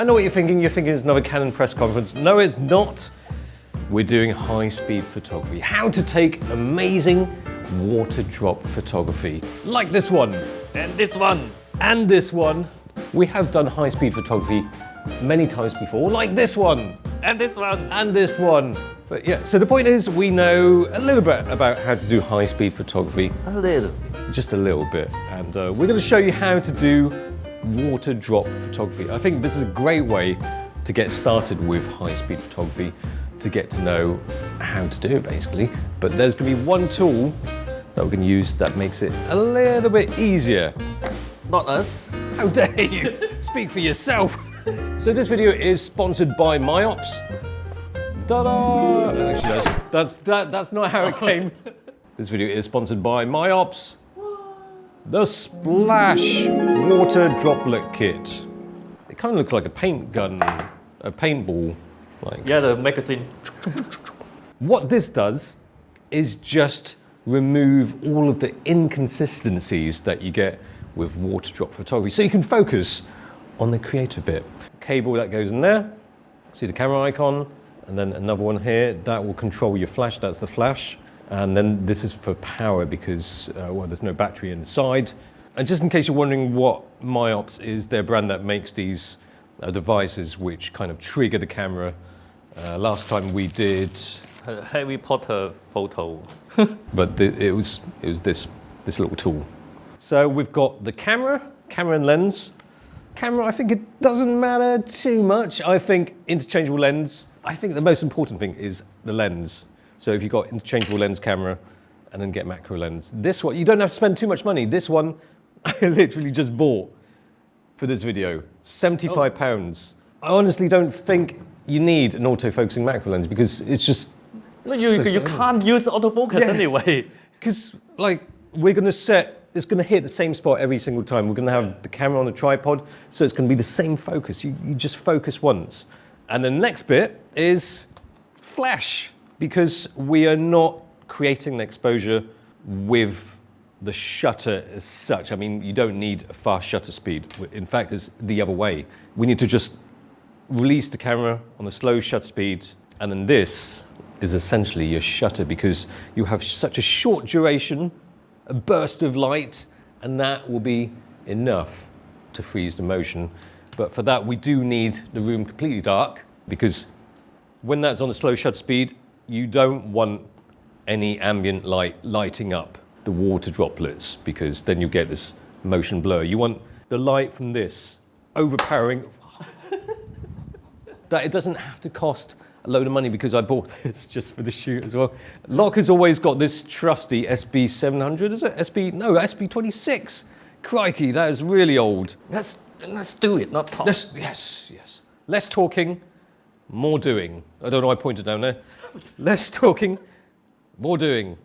I know what you're thinking. You're thinking it's another Canon press conference. No, it's not. We're doing high-speed photography. How to take amazing water drop photography. Like this one. And this one. And this one. We have done high-speed photography many times before, like this one. And this one. And this one. But yeah, so the point is we know a little bit about how to do high-speed photography. A little. Just a little bit. And we're going to show you how to do water drop photography. I think this is a great way to get started with high-speed photography, to get to know how to do it basically. But there's going to be one tool that we're going to use that makes it a little bit easier. Not us. How dare you? Speak for yourself. So this video is sponsored by MIOPS. Ta-da! Actually, that's not how it came. This video is sponsored by MIOPS. The Splash Water Droplet Kit. It kind of looks like a paint gun, a paintball. Like. Yeah, the magazine. What this does is just remove all of the inconsistencies that you get with water drop photography. So you can focus on the creative bit. Cable that goes in there, see the camera icon, and then another one here, that will control your flash, that's the flash. And then this is for power because, well, there's no battery inside. And just in case you're wondering what MIOPS is, they're a brand that makes these devices which kind of trigger the camera. Last time we did A Harry Potter photo. but it was this little tool. So we've got the camera and lens. Camera, I think it doesn't matter too much. I think interchangeable lens. I think the most important thing is the lens. So if you've got interchangeable lens camera and then get macro lens. This one, you don't have to spend too much money. This one, I literally just bought for this video, £75. I honestly don't think you need an autofocusing macro lens because it's just... No, you can't use autofocus anyway. Because like we're going to set, it's going to hit the same spot every single time. We're going to have the camera on a tripod, so it's going to be the same focus. You just focus once. And the next bit is flash, because we are not creating an exposure with the shutter as such. I mean, you don't need a fast shutter speed. In fact, it's the other way. We need to just release the camera on a slow shutter speed, and then this is essentially your shutter because you have such a short duration, a burst of light, and that will be enough to freeze the motion. But for that, we do need the room completely dark because when that's on a slow shutter speed, you don't want any ambient light lighting up the water droplets because then you get this motion blur. You want the light from this overpowering that it doesn't have to cost a load of money because I bought this just for the shoot as well. Lock has always got this trusty SB700, is it? SB26. Crikey, that is really old. Let's do it, not talk. Yes. Less talking, more doing. I don't know why I pointed down there. Less talking, more doing.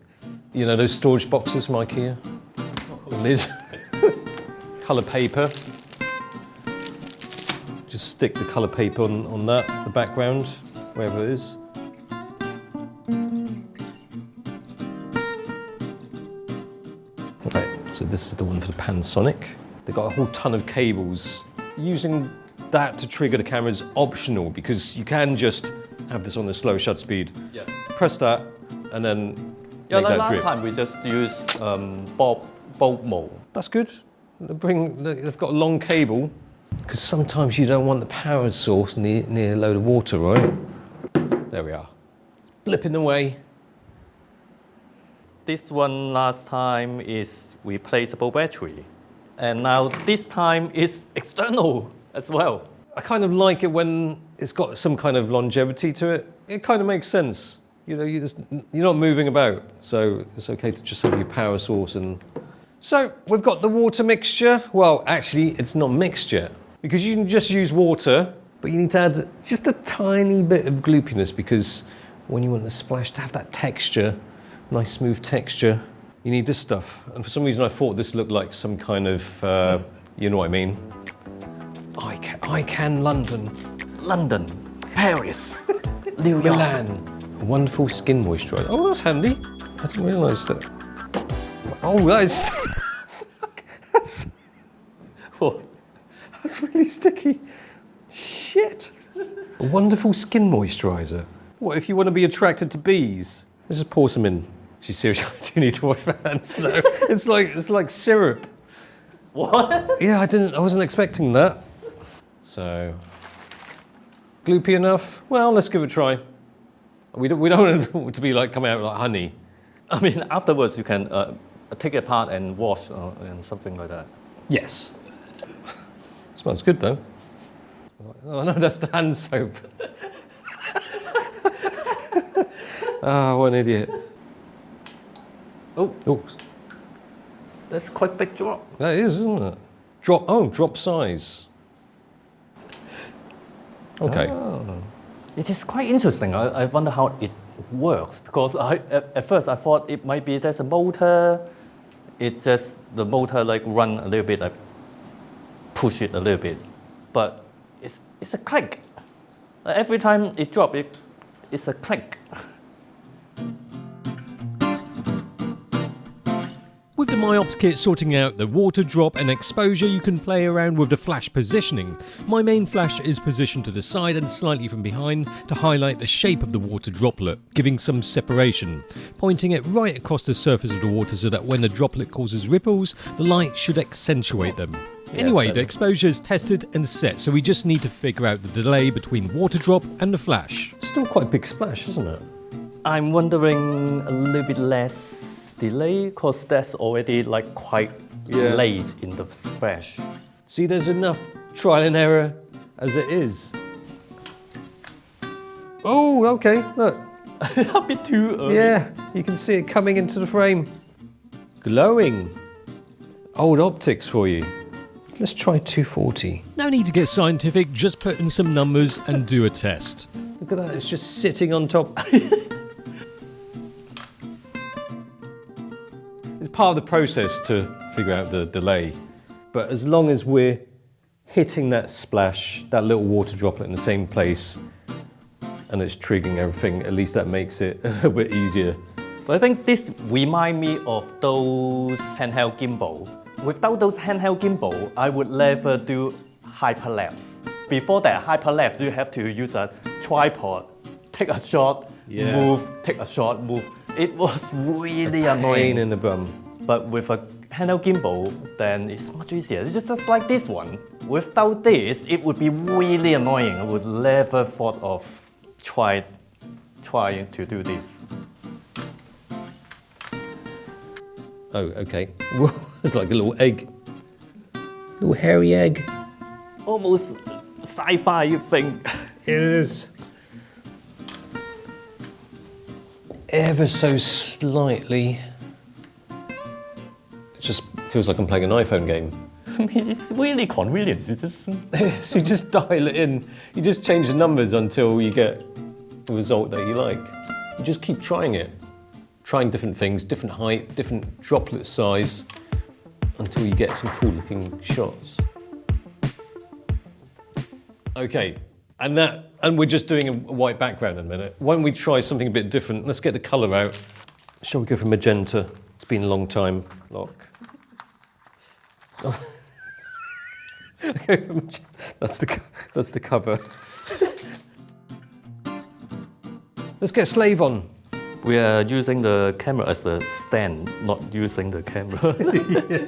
You know those storage boxes from IKEA? Liz. Colour paper. Just stick the colour paper on that, the background, wherever it is. Right, so this is the one for the Panasonic. They've got a whole ton of cables. Using that to trigger the camera is optional because you can just have this on the slow shutter speed. Yeah. Press that and then make like that last drip. time we just used bulb mode. That's good. They've got a long cable because sometimes you don't want the power source near a load of water, right? There we are. It's blipping away. This one last time is replaceable battery. And now this time is external as well. I kind of like it when it's got some kind of longevity to it. It kind of makes sense. You know, you're not moving about, so it's okay to just have your power source. And so we've got the water mixture. Well, actually, it's not mixed yet because you can just use water, but you need to add just a tiny bit of gloopiness because when you want the splash to have that texture, nice smooth texture, you need this stuff. And for some reason, I thought this looked like some kind of, you know what I mean? I can London. London, Paris, New York. Milan. A wonderful skin moisturiser. Oh, that's handy. I didn't realise that. Oh, that's What? that's really sticky. Shit. shit. A wonderful skin moisturiser. What if you want to be attracted to bees? Let's just pour some in. She's serious. I do need to wash my hands though. It's like syrup. What? Yeah, I wasn't expecting that. So, gloopy enough? Well, let's give it a try. We don't want it to be like coming out like honey. I mean, afterwards you can take it apart and wash and something like that. Yes. Smells good though. Oh no, that's the hand soap. Ah, what an idiot. Oh, Oh, that's quite big drop. that is, isn't it? Drop size. Okay. Oh. It is quite interesting. I wonder how it works because at first I thought it might be there's a motor. It's just the motor like run a little bit, like push it a little bit, but it's a click. Every time it drop, it's a click. With the MIOPS kit sorting out the water drop and exposure, you can play around with the flash positioning. My main flash is positioned to the side and slightly from behind to highlight the shape of the water droplet, giving some separation. Pointing it right across the surface of the water so that when the droplet causes ripples, the light should accentuate them. Anyway, the exposure is tested and set, so we just need to figure out the delay between water drop and the flash. Still quite a big splash, isn't it? I'm wondering a little bit less delay because that's already like quite late in the splash. See, there's enough trial and error as it is. Oh, okay, look. A bit too early. Yeah, you can see it coming into the frame. Glowing. Old optics for you. Let's try 240. No need to get scientific, just put in some numbers and do a test. Look at that, it's just sitting on top. It's part of the process to figure out the delay. But as long as we're hitting that splash, that little water droplet in the same place, and it's triggering everything, at least that makes it a little bit easier. But I think this reminds me of those handheld gimbal. Without those handheld gimbal, I would never do hyperlapse. Before that hyperlapse, you have to use a tripod, take a shot, move, take a shot, move. It was really annoying. Pain in the bum. But with a handheld gimbal, then it's much easier. It's just like this one. Without this, it would be really annoying. I would never thought of trying to do this. Oh, okay. It's like a little egg. Little hairy egg. Almost sci-fi thing. It is. Ever so slightly. It just feels like I'm playing an iPhone game. It's really convenient. So you just dial it in. You just change the numbers until you get the result that you like. You just keep trying it. Trying different things, different height, different droplet size, until you get some cool looking shots. Okay, and we're just doing a white background in a minute. Why don't we try something a bit different? Let's get the colour out. Shall we go for magenta? It's been a long time. Lock. Oh. Okay, that's the cover. Let's get Slave on. We are using the camera as a stand, not using the camera. Yeah.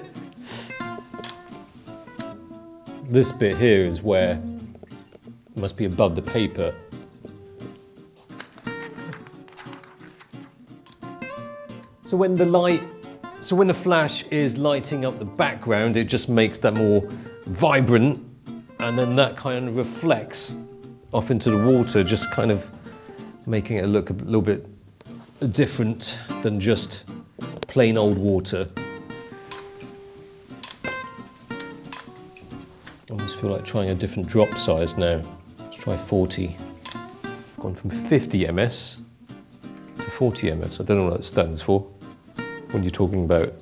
This bit here is where it must be above the paper. So when the flash is lighting up the background, it just makes that more vibrant, and then that kind of reflects off into the water, just kind of making it look a little bit different than just plain old water. I almost feel like trying a different drop size now. Let's try 40. Gone from 50 ms to 40 ms. I don't know what that stands for when you're talking about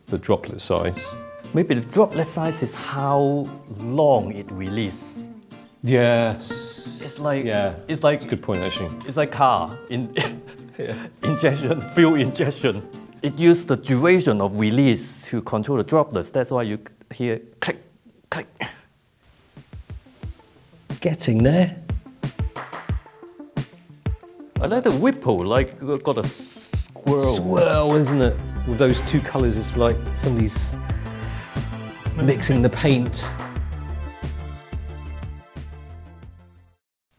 the droplet size. Maybe the droplet size is how long it releases. Yes. It's like That's a good point actually. It's like car injection, fuel injection. It uses the duration of release to control the droplets. That's why you hear click, click. Getting there. I like the ripple, like got a swirl. Swirl, isn't it? With those two colours, it's like somebody's mixing the paint.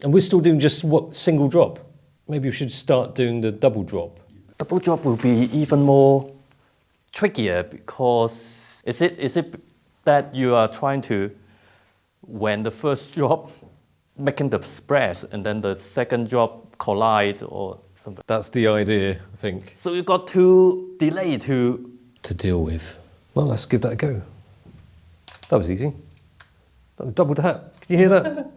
And we're still doing just what, single drop? Maybe we should start doing the double drop. Double drop will be even more trickier because is it that you are trying to, when the first drop making the splash and then the second drop collide or something? That's the idea, I think. So you got to delay to deal with. Well, let's give that a go. That was easy. Double tap. Can you hear that?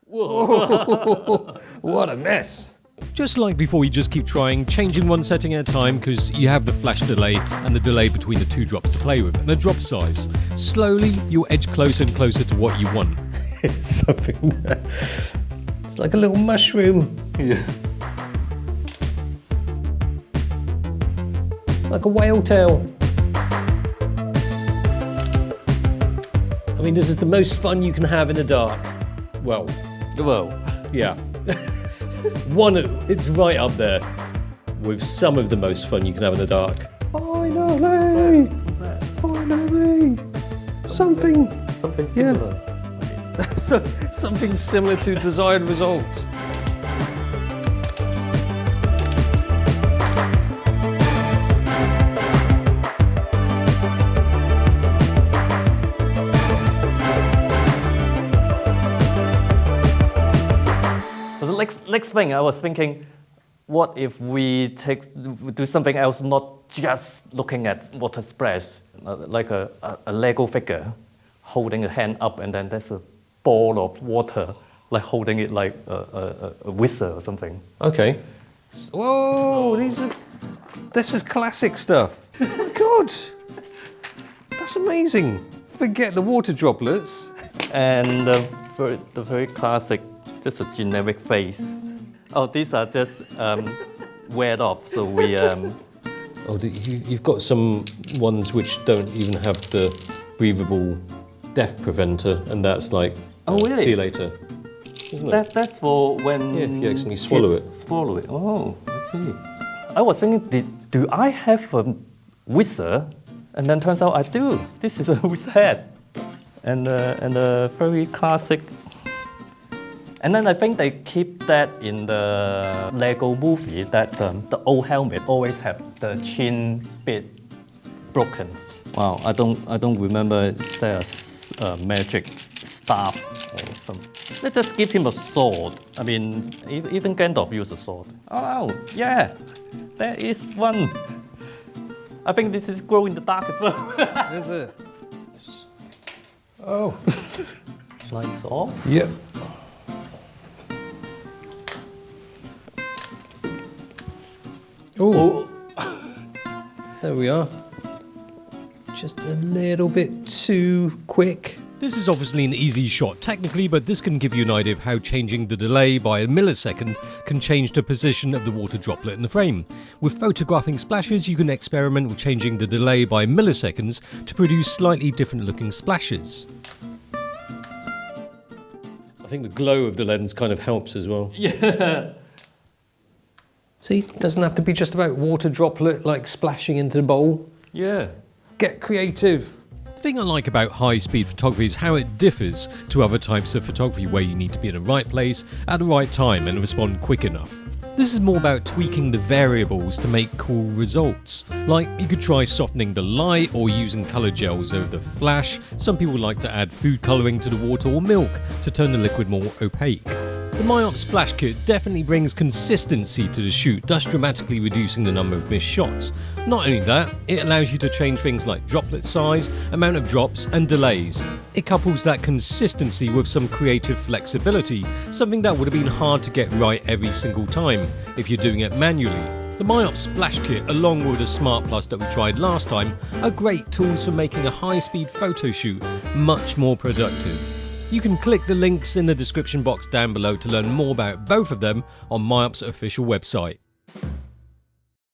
Whoa! What a mess. Just like before, you just keep trying, changing one setting at a time because you have the flash delay and the delay between the two drops to play with, and the drop size. Slowly, you'll edge closer and closer to what you want. It's something. It's like a little mushroom. yeah. Like a whale tail. I mean, this is the most fun you can have in the dark. Well, yeah. It's right up there with some of the most fun you can have in the dark. Finally! What's that? Finally! Something Similar. something similar to desired result. Next thing, I was thinking, what if we do something else, not just looking at water splash, like a Lego figure, holding a hand up, and then there's a ball of water, like holding it like a whistle or something. Okay. Whoa, this is classic stuff. Oh my God, that's amazing. Forget the water droplets. And the very classic, just a generic face. Oh, these are just weared off, so we... Oh, you've got some ones which don't even have the breathable death preventer, and that's like, oh, really? See you later, isn't it? That's for when... Yeah, if you accidentally swallow it. Swallow it, oh, I see. I was thinking, do I have a wizard? And then turns out I do. This is a wizard head. And a very classic. And then I think they keep that in the Lego movie, that the old helmet always have the chin bit broken. Wow, I don't remember if there's a magic staff or something. Let's just give him a sword. I mean, even Gandalf used a sword. Oh, yeah, there is one. I think this is glow in the dark as well. Is it? Oh. Lights off. Yep. Oh. There we are. Just a little bit too quick. This is obviously an easy shot technically, but this can give you an idea of how changing the delay by a millisecond can change the position of the water droplet in the frame. With photographing splashes, you can experiment with changing the delay by milliseconds to produce slightly different looking splashes. I think the glow of the lens kind of helps as well. Yeah. See, it doesn't have to be just about water droplet like splashing into the bowl. Yeah. Get creative. The thing I like about high-speed photography is how it differs to other types of photography where you need to be in the right place at the right time and respond quick enough. This is more about tweaking the variables to make cool results. Like, you could try softening the light or using colour gels over the flash. Some people like to add food colouring to the water or milk to turn the liquid more opaque. The MIOPS Splash Kit definitely brings consistency to the shoot, thus dramatically reducing the number of missed shots. Not only that, it allows you to change things like droplet size, amount of drops and delays. It couples that consistency with some creative flexibility, something that would have been hard to get right every single time if you're doing it manually. The MIOPS Splash Kit, along with the Smart Plus that we tried last time, are great tools for making a high-speed photo shoot much more productive. You can click the links in the description box down below to learn more about both of them on MIOPS' official website.